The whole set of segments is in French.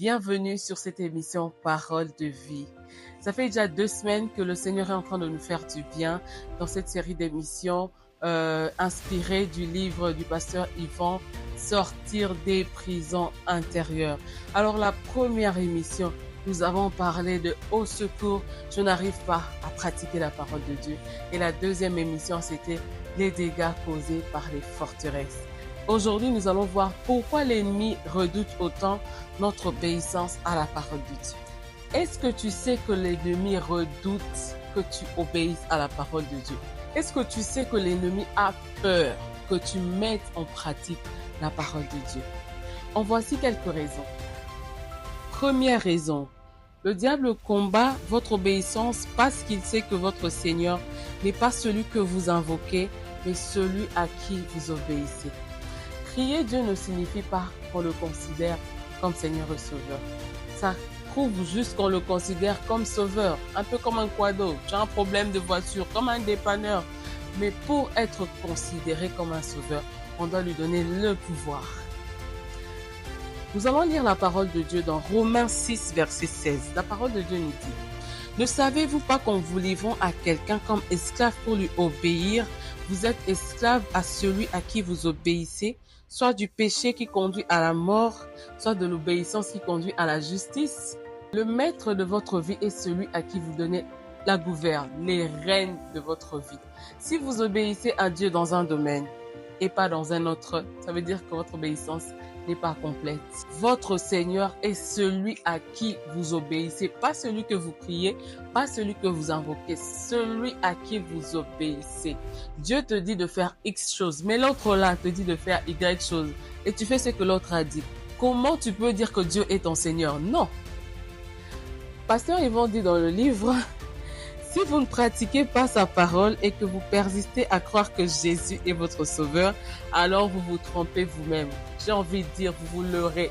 bienvenue sur cette émission Parole de vie. Ça fait déjà 2 semaines que le Seigneur est en train de nous faire du bien dans cette série d'émissions inspirée du livre du pasteur Yvan, Sortir des prisons intérieures. Alors la première émission, nous avons parlé de Au secours, je n'arrive pas à pratiquer la parole de Dieu. Et la deuxième émission, c'était les dégâts causés par les forteresses. Aujourd'hui, nous allons voir pourquoi l'ennemi redoute autant notre obéissance à la parole de Dieu. Est-ce que tu sais que l'ennemi redoute que tu obéisses à la parole de Dieu? Est-ce que tu sais que l'ennemi a peur que tu mettes en pratique la parole de Dieu? En voici quelques raisons. Première raison, le diable combat votre obéissance parce qu'il sait que votre Seigneur n'est pas celui que vous invoquez, mais celui à qui vous obéissez. Crier Dieu ne signifie pas qu'on le considère comme Seigneur et Sauveur. Ça prouve juste qu'on le considère comme Sauveur, un peu comme un quado. Tu as un problème de voiture, comme un dépanneur. Mais pour être considéré comme un Sauveur, on doit lui donner le pouvoir. Nous allons lire la parole de Dieu dans Romains 6, verset 16. La parole de Dieu nous dit: Ne savez-vous pas qu'en vous livrant à quelqu'un comme esclave pour lui obéir, vous êtes esclave à celui à qui vous obéissez, soit du péché qui conduit à la mort, soit de l'obéissance qui conduit à la justice? Le maître de votre vie est celui à qui vous donnez la gouverne, les rênes de votre vie. Si vous obéissez à Dieu dans un domaine et pas dans un autre, ça veut dire que votre obéissance n'est pas complète. Votre Seigneur est celui à qui vous obéissez, pas celui que vous priez, pas celui que vous invoquez, celui à qui vous obéissez. Dieu te dit de faire X chose, mais l'autre là te dit de faire Y chose, et tu fais ce que l'autre a dit. Comment tu peux dire que Dieu est ton Seigneur? Non. Pasteur Yvan dit dans le livre: si vous ne pratiquez pas sa parole et que vous persistez à croire que Jésus est votre sauveur, alors vous vous trompez vous-même. J'ai envie de dire, vous vous leurrez.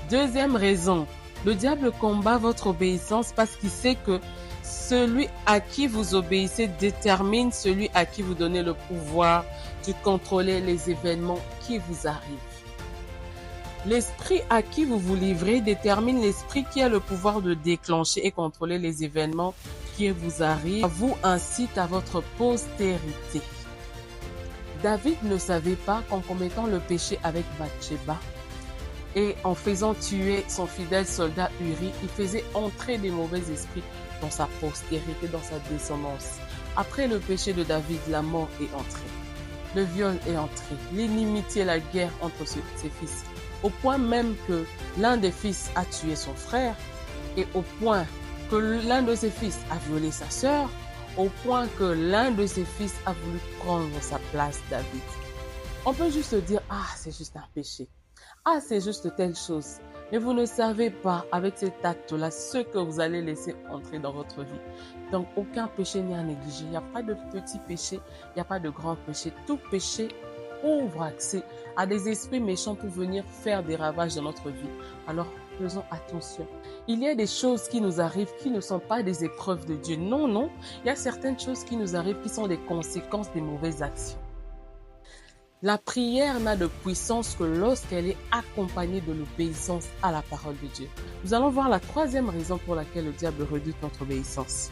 Deuxième raison, le diable combat votre obéissance parce qu'il sait que celui à qui vous obéissez détermine celui à qui vous donnez le pouvoir de contrôler les événements qui vous arrivent. L'esprit à qui vous vous livrez détermine l'esprit qui a le pouvoir de déclencher et contrôler les événements qui vous arrivent, vous ainsi qu'à votre postérité. David ne savait pas qu'en commettant le péché avec Bathsheba et en faisant tuer son fidèle soldat Uri, il faisait entrer des mauvais esprits dans sa postérité, dans sa descendance. Après le péché de David, la mort est entrée. Le viol est entré. L'inimitié, la guerre entre ses fils. Au point même que l'un des fils a tué son frère et au point que l'un de ses fils a violé sa sœur, au point que l'un de ses fils a voulu prendre sa place, David. On peut juste dire: ah, c'est juste un péché. Ah, c'est juste telle chose. Mais vous ne savez pas, avec cet acte-là, ce que vous allez laisser entrer dans votre vie. Donc, aucun péché n'est à négliger. Il n'y a pas de petit péché, il n'y a pas de grand péché. Tout péché ouvre accès à des esprits méchants pour venir faire des ravages dans notre vie. Alors, faisons attention. Il y a des choses qui nous arrivent qui ne sont pas des épreuves de Dieu. Non, non. Il y a certaines choses qui nous arrivent qui sont des conséquences des mauvaises actions. La prière n'a de puissance que lorsqu'elle est accompagnée de l'obéissance à la parole de Dieu. Nous allons voir la troisième raison pour laquelle le diable redoute notre obéissance.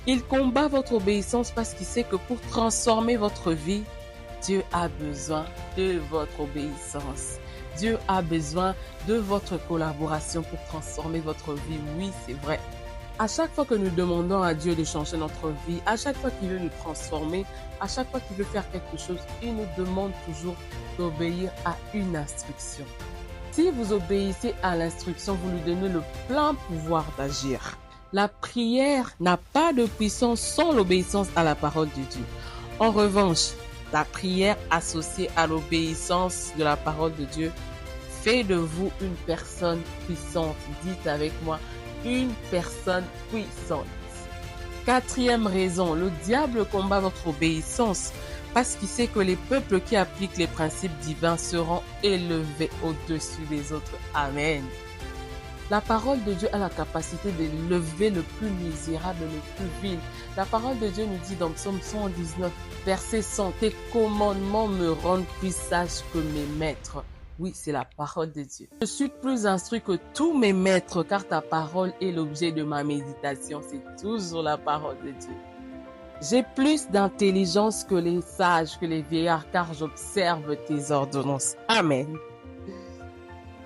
Il combat votre obéissance parce qu'il sait que pour transformer votre vie, Dieu a besoin de votre obéissance. Dieu a besoin de votre collaboration pour transformer votre vie. Oui, c'est vrai. À chaque fois que nous demandons à Dieu de changer notre vie, à chaque fois qu'il veut nous transformer, à chaque fois qu'il veut faire quelque chose, il nous demande toujours d'obéir à une instruction. Si vous obéissez à l'instruction, vous lui donnez le plein pouvoir d'agir. La prière n'a pas de puissance sans l'obéissance à la parole de Dieu. En revanche, la prière associée à l'obéissance de la parole de Dieu fait de vous une personne puissante. Dites avec moi, une personne puissante. Quatrième raison, le diable combat votre obéissance parce qu'il sait que les peuples qui appliquent les principes divins seront élevés au-dessus des autres. Amen. La parole de Dieu a la capacité d'élever le plus misérable, le plus vil. La parole de Dieu nous dit dans Psaume 119, verset 100, « Tes commandements me rendent plus sage que mes maîtres. Oui, c'est la parole de Dieu. Je suis plus instruit que tous mes maîtres, car ta parole est l'objet de ma méditation. C'est toujours la parole de Dieu. J'ai plus d'intelligence que les sages, que les vieillards, car j'observe tes ordonnances. Amen.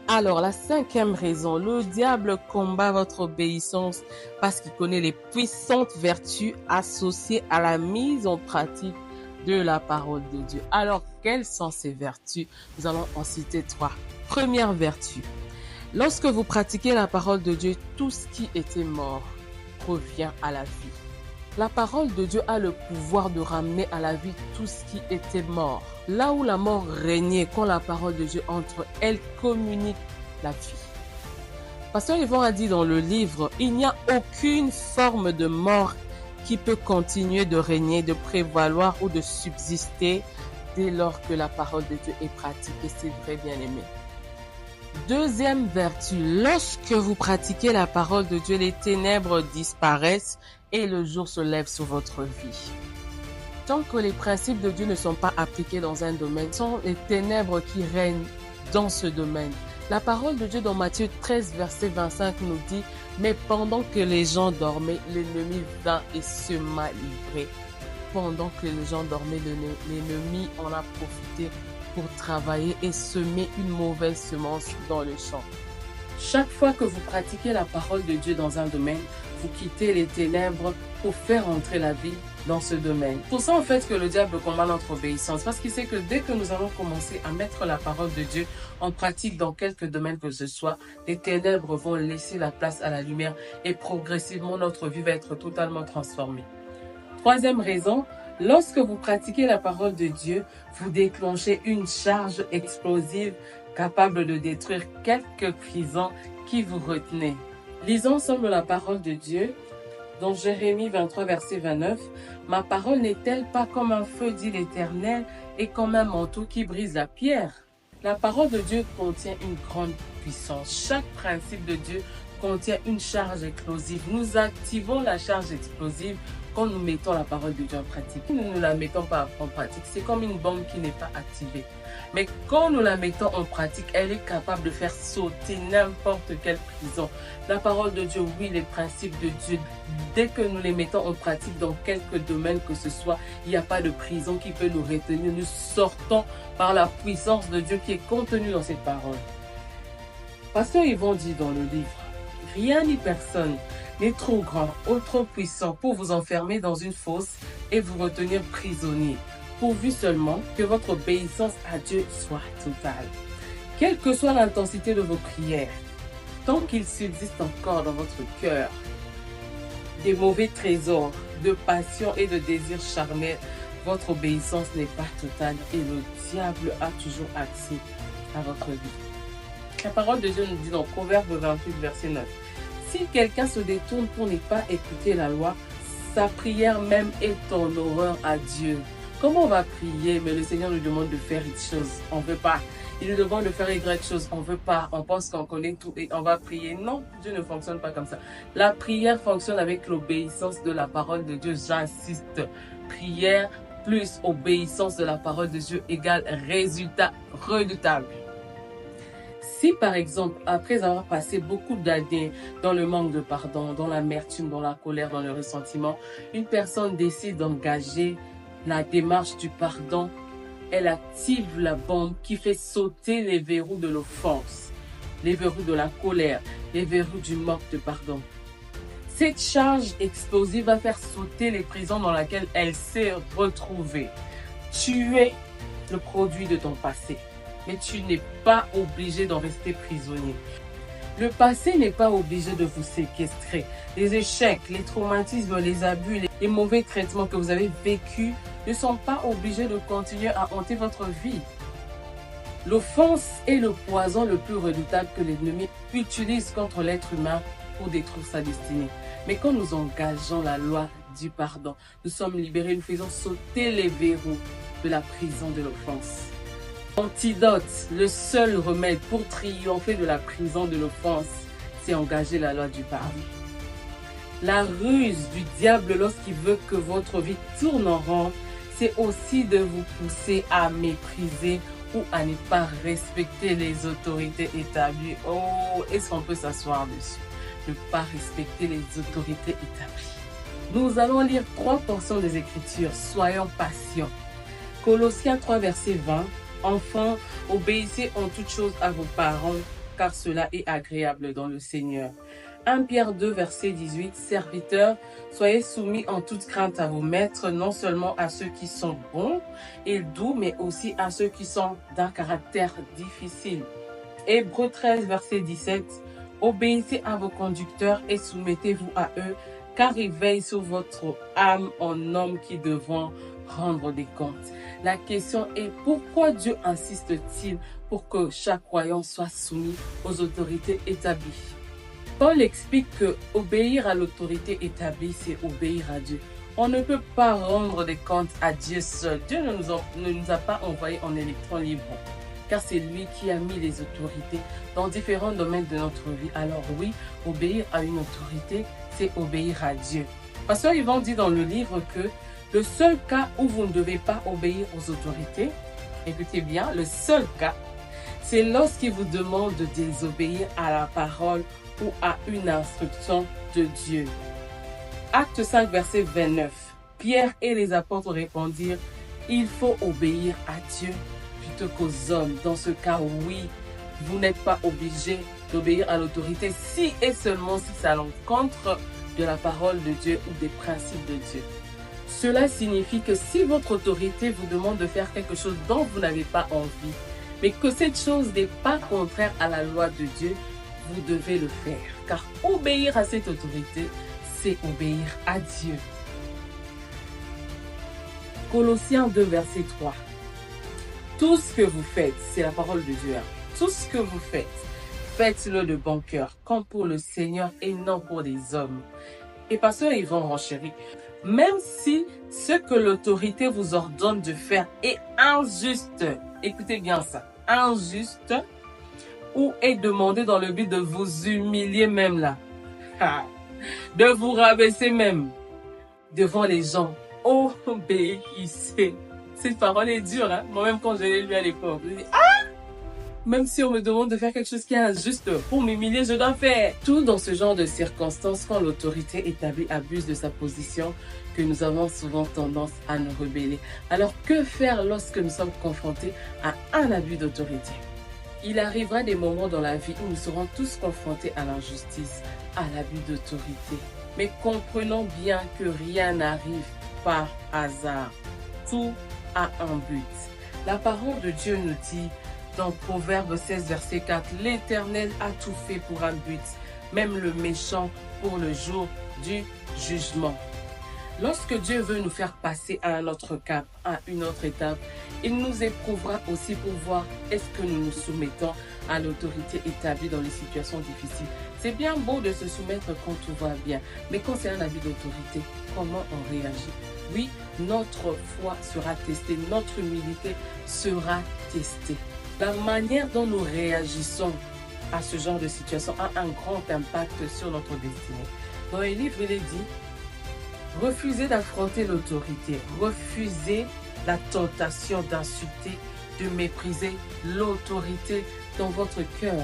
Alors, la cinquième raison, le diable combat votre obéissance parce qu'il connaît les puissantes vertus associées à la mise en pratique de la parole de Dieu. Alors, quelles sont ces vertus? Nous allons en citer 3. Première vertu. Lorsque vous pratiquez la parole de Dieu, tout ce qui était mort revient à la vie. La parole de Dieu a le pouvoir de ramener à la vie tout ce qui était mort. Là où la mort régnait, quand la parole de Dieu entre, elle communique la vie. Pasteur Yvon a dit dans le livre, il n'y a aucune forme de mort qui peut continuer de régner, de prévaloir ou de subsister dès lors que la parole de Dieu est pratiquée. C'est vrai, bien-aimé. Deuxième vertu, lorsque vous pratiquez la parole de Dieu, les ténèbres disparaissent et le jour se lève sur votre vie. Tant que les principes de Dieu ne sont pas appliqués dans un domaine, ce sont les ténèbres qui règnent dans ce domaine. La parole de Dieu dans Matthieu 13, verset 25 nous dit « Mais pendant que les gens dormaient, l'ennemi vint et sema l'ivraie. » Pendant que les gens dormaient, l'ennemi en a profité pour travailler et semer une mauvaise semence dans le champ. Chaque fois que vous pratiquez la parole de Dieu dans un domaine, vous quittez les ténèbres pour faire entrer la vie dans ce domaine. Pour ça, en fait, que le diable combat notre obéissance, parce qu'il sait que dès que nous allons commencer à mettre la parole de Dieu en pratique dans quelque domaine que ce soit, les ténèbres vont laisser la place à la lumière et progressivement notre vie va être totalement transformée. Troisième raison, lorsque vous pratiquez la parole de Dieu, vous déclenchez une charge explosive capable de détruire quelques prisons qui vous retenaient. Lisons ensemble la parole de Dieu dans Jérémie 23, verset 29. « Ma parole n'est-elle pas comme un feu, dit l'Éternel, et comme un manteau qui brise la pierre ?» La parole de Dieu contient une grande puissance. Chaque principe de Dieu contient une charge explosive. Nous activons la charge explosive quand nous mettons la parole de Dieu en pratique. Si nous ne la mettons pas en pratique, c'est comme une bombe qui n'est pas activée. Mais quand nous la mettons en pratique, elle est capable de faire sauter n'importe quelle prison. La parole de Dieu, oui, les principes de Dieu, dès que nous les mettons en pratique dans quelque domaine que ce soit, il n'y a pas de prison qui peut nous retenir. Nous sortons par la puissance de Dieu qui est contenue dans cette parole. Pasteur Yvon dit dans le livre, « Rien ni personne n'est trop grand ou trop puissant pour vous enfermer dans une fosse et vous retenir prisonnier, pourvu seulement que votre obéissance à Dieu soit totale. Quelle que soit l'intensité de vos prières, tant qu'il subsiste encore dans votre cœur des mauvais trésors de passion et de désirs charnels, votre obéissance n'est pas totale et le diable a toujours accès à votre vie. La parole de Dieu nous dit dans Proverbe 28, verset 9. Si quelqu'un se détourne pour ne pas écouter la loi, sa prière même est en horreur à Dieu. Comment on va prier, mais le Seigneur nous demande de faire X chose, on ne veut pas. Il nous demande de faire Y chose, on ne veut pas. On pense qu'on connaît tout et on va prier. Non, Dieu ne fonctionne pas comme ça. La prière fonctionne avec l'obéissance de la parole de Dieu. J'insiste. Prière plus obéissance de la parole de Dieu égale résultat redoutable. Si par exemple, après avoir passé beaucoup d'années dans le manque de pardon, dans l'amertume, dans la colère, dans le ressentiment, une personne décide d'engager la démarche du pardon, elle active la bombe qui fait sauter les verrous de l'offense, les verrous de la colère, les verrous du manque de pardon. Cette charge explosive va faire sauter les prisons dans lesquelles elle s'est retrouvée. Tu es le produit de ton passé, mais tu n'es pas obligé d'en rester prisonnier. Le passé n'est pas obligé de vous séquestrer. Les échecs, les traumatismes, les abus, les mauvais traitements que vous avez vécus ne sont pas obligés de continuer à hanter votre vie. L'offense est le poison le plus redoutable que l'ennemi utilise contre l'être humain pour détruire sa destinée. Mais quand nous engageons la loi du pardon, nous sommes libérés, nous faisons sauter les verrous de la prison de l'offense. L'antidote, le seul remède pour triompher de la prison de l'offense, c'est engager la loi du pardon. La ruse du diable lorsqu'il veut que votre vie tourne en rond, c'est aussi de vous pousser à mépriser ou à ne pas respecter les autorités établies. Oh, est-ce qu'on peut s'asseoir dessus? Ne pas respecter les autorités établies. Nous allons lire 3 portions des Écritures. Soyons patients. Colossiens 3, verset 20. Enfants, obéissez en toutes choses à vos parents, car cela est agréable dans le Seigneur. 1 Pierre 2, verset 18. Serviteurs, soyez soumis en toute crainte à vos maîtres, non seulement à ceux qui sont bons et doux, mais aussi à ceux qui sont d'un caractère difficile. Hébreux 13, verset 17. Obéissez à vos conducteurs et soumettez-vous à eux, car ils veillent sur votre âme en hommes qui devront rendre des comptes. La question est, pourquoi Dieu insiste-t-il pour que chaque croyant soit soumis aux autorités établies? Paul explique que obéir à l'autorité établie, c'est obéir à Dieu. On ne peut pas rendre des comptes à Dieu seul. Dieu ne nous a pas envoyés en électrons libres, car c'est lui qui a mis les autorités dans différents domaines de notre vie. Alors oui, obéir à une autorité, c'est obéir à Dieu. Pasteur Yvan dit dans le livre que le seul cas où vous ne devez pas obéir aux autorités, écoutez bien, le seul cas, c'est lorsqu'ils vous demandent de désobéir à la parole ou à une instruction de Dieu. Acte 5, verset 29. Pierre et les apôtres répondirent, il faut obéir à Dieu plutôt qu'aux hommes. Dans ce cas, oui, vous n'êtes pas obligé d'obéir à l'autorité si et seulement si ça l'encontre de la parole de Dieu ou des principes de Dieu. Cela signifie que si votre autorité vous demande de faire quelque chose dont vous n'avez pas envie, mais que cette chose n'est pas contraire à la loi de Dieu, vous devez le faire. Car obéir à cette autorité, c'est obéir à Dieu. Colossiens 2, verset 3. Tout ce que vous faites, c'est la parole de Dieu. Tout ce que vous faites, faites-le de bon cœur, comme pour le Seigneur et non pour les hommes. Et pasteur Yvan renchérit, même si ce que l'autorité vous ordonne de faire est injuste, écoutez bien ça, injuste, ou est demandé dans le but de vous humilier même là, de vous rabaisser même devant les gens, obéissez. Cette parole est dure, hein? Moi-même quand je l'ai lu à l'époque, je dis, même si on me demande de faire quelque chose qui est injuste pour m'humilier, je dois faire. Tout dans ce genre de circonstances, quand l'autorité établie abuse de sa position, que nous avons souvent tendance à nous rebeller. Alors que faire lorsque nous sommes confrontés à un abus d'autorité? Il arrivera des moments dans la vie où nous serons tous confrontés à l'injustice, à l'abus d'autorité. Mais comprenons bien que rien n'arrive par hasard. Tout a un but. La parole de Dieu nous dit dans Proverbe 16, verset 4, « L'Éternel a tout fait pour un but, même le méchant pour le jour du jugement. » Lorsque Dieu veut nous faire passer à un autre cap, à une autre étape, il nous éprouvera aussi pour voir est-ce que nous nous soumettons à l'autorité établie dans les situations difficiles. C'est bien beau de se soumettre quand tout va bien, mais quand c'est un abus d'autorité, comment on réagit? Oui, notre foi sera testée, notre humilité sera testée. La manière dont nous réagissons à ce genre de situation a un grand impact sur notre destinée. Dans les livres, il est dit, refusez d'affronter l'autorité, refusez la tentation d'insulter, de mépriser l'autorité dans votre cœur.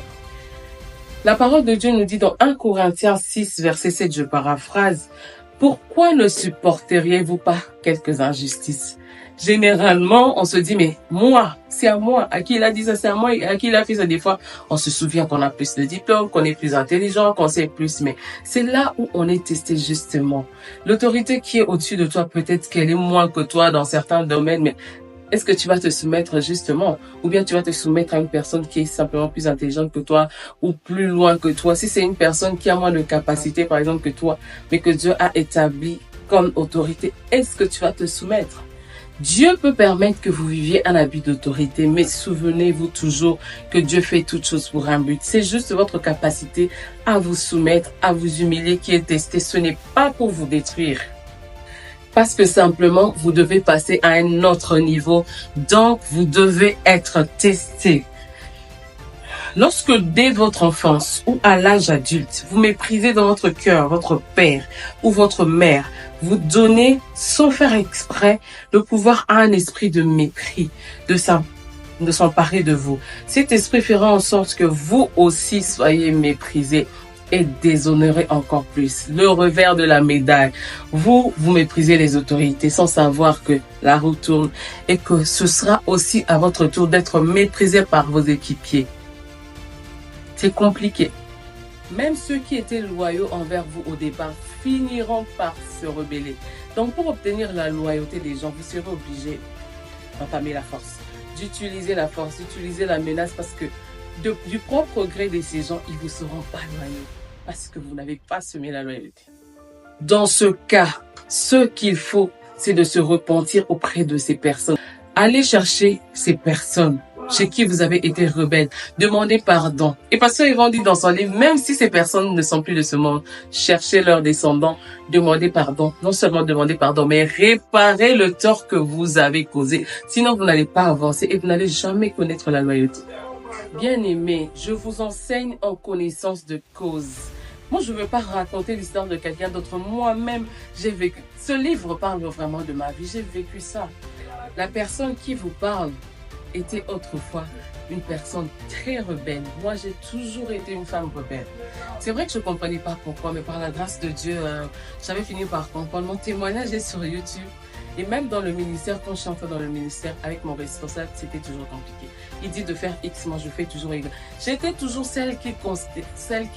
La parole de Dieu nous dit dans 1 Corinthiens 6, verset 7, je paraphrase, « Pourquoi ne supporteriez-vous pas quelques injustices ?» Généralement, on se dit, mais moi, c'est à moi. À qui il a dit ça, c'est à moi. À qui il a fait ça, des fois, on se souvient qu'on a plus de diplômes, qu'on est plus intelligent, qu'on sait plus. Mais c'est là où on est testé justement. L'autorité qui est au-dessus de toi, peut-être qu'elle est moins que toi dans certains domaines, mais est-ce que tu vas te soumettre justement? Ou bien tu vas te soumettre à une personne qui est simplement plus intelligente que toi ou plus loin que toi? Si c'est une personne qui a moins de capacité, par exemple, que toi, mais que Dieu a établi comme autorité, est-ce que tu vas te soumettre? Dieu peut permettre que vous viviez un abus d'autorité, mais souvenez-vous toujours que Dieu fait toutes choses pour un but. C'est juste votre capacité à vous soumettre, à vous humilier qui est testée. Ce n'est pas pour vous détruire. Parce que simplement, vous devez passer à un autre niveau. Donc, vous devez être testé. Lorsque dès votre enfance ou à l'âge adulte, vous méprisez dans votre cœur votre père ou votre mère, vous donnez, sans faire exprès, le pouvoir à un esprit de mépris, de sa de s'emparer de vous. Cet esprit fera en sorte que vous aussi soyez méprisés et déshonorés encore plus. Le revers de la médaille. Vous méprisez les autorités sans savoir que la roue tourne et que ce sera aussi à votre tour d'être méprisé par vos équipiers. C'est compliqué. Même ceux qui étaient loyaux envers vous au départ finiront par se rebeller. Donc pour obtenir la loyauté des gens, vous serez obligé d'entamer la force, d'utiliser la force, d'utiliser la menace parce que du propre gré de ces gens, ils ne vous seront pas loyaux parce que vous n'avez pas semé la loyauté. Dans ce cas, ce qu'il faut, c'est de se repentir auprès de ces personnes. Allez chercher ces personnes chez qui vous avez été rebelle. Demandez pardon. Et Pasteur Yvon dit dans son livre, même si ces personnes ne sont plus de ce monde, cherchez leurs descendants, demandez pardon. Non seulement demandez pardon, mais réparez le tort que vous avez causé. Sinon, vous n'allez pas avancer et vous n'allez jamais connaître la loyauté. Bien-aimés, je vous enseigne en connaissance de cause. Moi, je ne veux pas raconter l'histoire de quelqu'un d'autre. Moi-même, j'ai vécu. Ce livre parle vraiment de ma vie. J'ai vécu ça. La personne qui vous parle était autrefois une personne très rebelle. Moi, j'ai toujours été une femme rebelle. C'est vrai que je ne comprenais pas pourquoi, mais par la grâce de Dieu, j'avais fini par comprendre. Mon témoignage est sur YouTube. Et même dans le ministère, quand je suis entrée dans le ministère, avec mon responsable, c'était toujours compliqué. Il dit de faire X, moi je fais toujours Y. J'étais toujours celle qui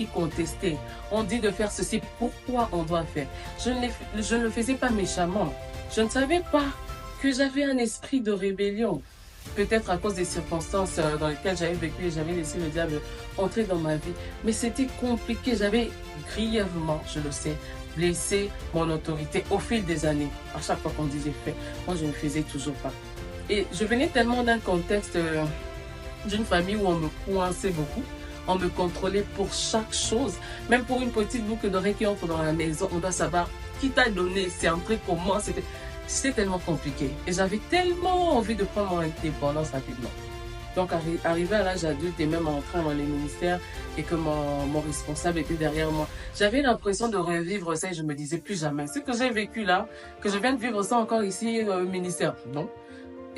contestait. On dit de faire ceci, pourquoi on doit faire? Je ne le faisais pas méchamment. Je ne savais pas que j'avais un esprit de rébellion. Peut-être à cause des circonstances dans lesquelles j'avais vécu et j'avais laissé le diable entrer dans ma vie. Mais c'était compliqué. J'avais grièvement, je le sais, blessé mon autorité au fil des années. À chaque fois qu'on disait fait, moi je ne faisais toujours pas. Et je venais tellement d'un contexte d'une famille où on me coinçait beaucoup. On me contrôlait pour chaque chose. Même pour une petite boucle d'oreille qui entre dans la maison, on doit savoir qui t'a donné, c'est entré comment. C'était tellement compliqué. Et j'avais tellement envie de prendre mon indépendance rapidement. Donc, arrivé à l'âge adulte et même entrant dans les ministères et que mon responsable était derrière moi, j'avais l'impression de revivre ça et je me disais plus jamais. Ce que j'ai vécu là, que je viens de vivre ça encore ici au ministère, non.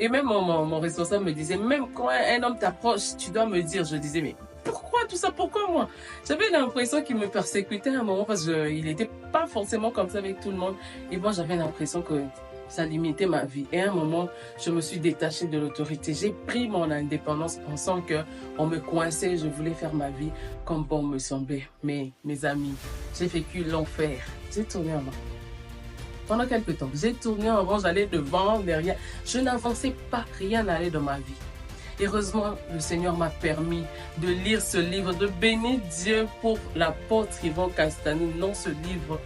Et même mon responsable me disait, même quand un homme t'approche, tu dois me dire. Je disais, mais pourquoi tout ça? Pourquoi moi? J'avais l'impression qu'il me persécutait à un moment parce qu'il n'était pas forcément comme ça avec tout le monde. Et moi, j'avais l'impression que ça limitait ma vie. Et à un moment, je me suis détachée de l'autorité. J'ai pris mon indépendance pensant qu'on me coinçait. Je voulais faire ma vie comme bon me semblait. Mais mes amis, j'ai vécu l'enfer. J'ai tourné en rond. Pendant quelques temps, j'ai tourné en rond, j'allais devant, derrière. Je n'avançais pas, rien n'allait dans ma vie. Heureusement, le Seigneur m'a permis de lire ce livre, de bénir Dieu pour l'apôtre Yvon Castani. Non, ce livre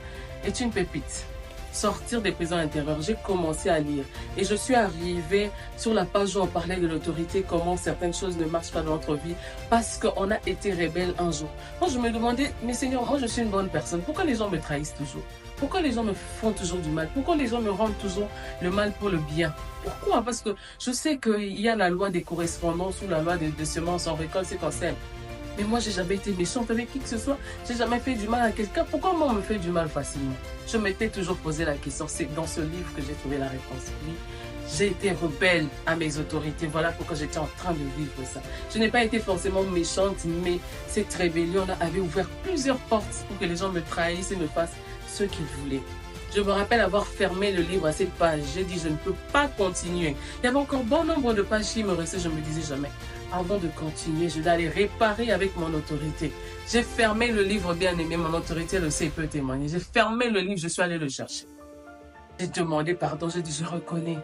est une pépite. Sortir des prisons intérieures, j'ai commencé à lire et je suis arrivée sur la page où on parlait de l'autorité, comment certaines choses ne marchent pas dans notre vie parce qu'on a été rebelle un jour. Moi, je me demandais, mais Seigneur, moi je suis une bonne personne, pourquoi les gens me trahissent toujours? Pourquoi les gens me font toujours du mal? Pourquoi les gens me rendent toujours le mal pour le bien? Pourquoi? Parce que je sais qu'il y a la loi des correspondances ou la loi des semences, on récolte ce qu'on sème. Mais moi, j'ai jamais été méchante avec qui que ce soit. J'ai jamais fait du mal à quelqu'un. Pourquoi moi, on me fait du mal facilement? Je m'étais toujours posé la question. C'est dans ce livre que j'ai trouvé la réponse. Oui, j'ai été rebelle à mes autorités. Voilà pourquoi j'étais en train de vivre ça. Je n'ai pas été forcément méchante, mais cette rébellion avait ouvert plusieurs portes pour que les gens me trahissent et me fassent ce qu'ils voulaient. Je me rappelle avoir fermé le livre à cette page. J'ai dit, je ne peux pas continuer. Il y avait encore bon nombre de pages qui me restaient. Je me disais jamais, avant de continuer, je dois aller réparer avec mon autorité. J'ai fermé le livre, bien aimé, mon autorité le sait, peut témoigner. J'ai fermé le livre, je suis allée le chercher. J'ai demandé pardon, j'ai dit, je reconnais.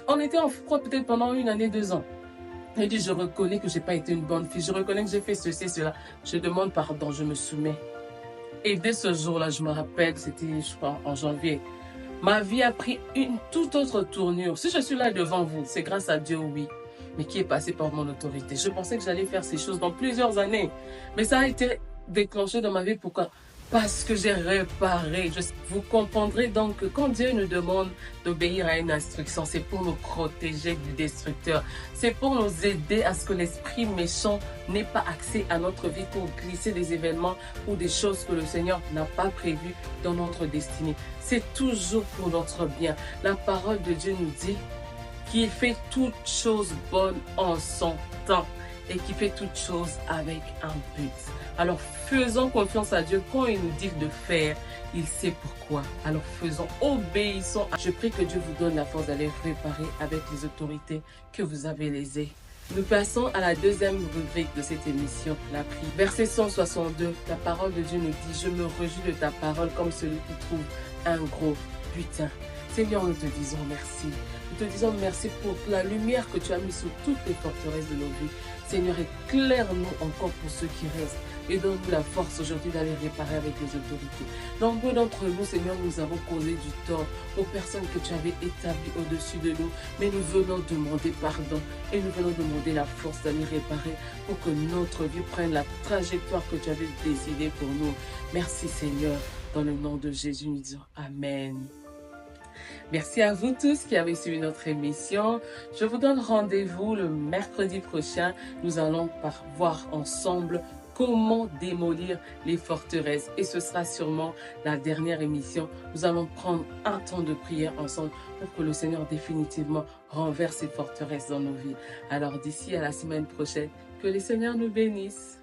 On était en froid peut-être pendant 1 année, 2 ans. J'ai dit, je reconnais que je n'ai pas été une bonne fille. Je reconnais que j'ai fait ceci, cela. Je demande pardon, je me soumets. Et dès ce jour-là, je me rappelle, c'était, je crois, en janvier. Ma vie a pris une toute autre tournure. Si je suis là devant vous, c'est grâce à Dieu, oui. Mais qui est passé par mon autorité. Je pensais que j'allais faire ces choses dans plusieurs années. Mais ça a été déclenché dans ma vie. Pourquoi? Parce que j'ai réparé. Vous comprendrez donc que quand Dieu nous demande d'obéir à une instruction, c'est pour nous protéger du destructeur. C'est pour nous aider à ce que l'esprit méchant n'ait pas accès à notre vie pour glisser des événements ou des choses que le Seigneur n'a pas prévues dans notre destinée. C'est toujours pour notre bien. La parole de Dieu nous dit, qui fait toutes choses bonnes en son temps et qui fait toutes choses avec un but. Alors faisons confiance à Dieu. Quand il nous dit de faire, il sait pourquoi. Alors faisons, obéissons. Je prie que Dieu vous donne la force d'aller réparer avec les autorités que vous avez lésées. Nous passons à la deuxième rubrique de cette émission, la prière. Verset 162, la parole de Dieu nous dit, je me réjouis de ta parole comme celui qui trouve un gros butin. Seigneur, nous te disons merci. Nous te disons merci pour la lumière que tu as mise sur toutes les forteresses de nos vies. Seigneur, éclaire-nous encore pour ceux qui restent et donne-nous la force aujourd'hui d'aller réparer avec les autorités. Nombreux d'entre nous, Seigneur, nous avons causé du tort aux personnes que tu avais établies au-dessus de nous, mais nous venons demander pardon et nous venons demander la force d'aller réparer pour que notre vie prenne la trajectoire que tu avais décidée pour nous. Merci Seigneur, dans le nom de Jésus, nous disons Amen. Merci à vous tous qui avez suivi notre émission. Je vous donne rendez-vous le mercredi prochain. Nous allons voir ensemble comment démolir les forteresses. Et ce sera sûrement la dernière émission. Nous allons prendre un temps de prière ensemble pour que le Seigneur définitivement renverse ces forteresses dans nos vies. Alors d'ici à la semaine prochaine, que le Seigneur nous bénisse.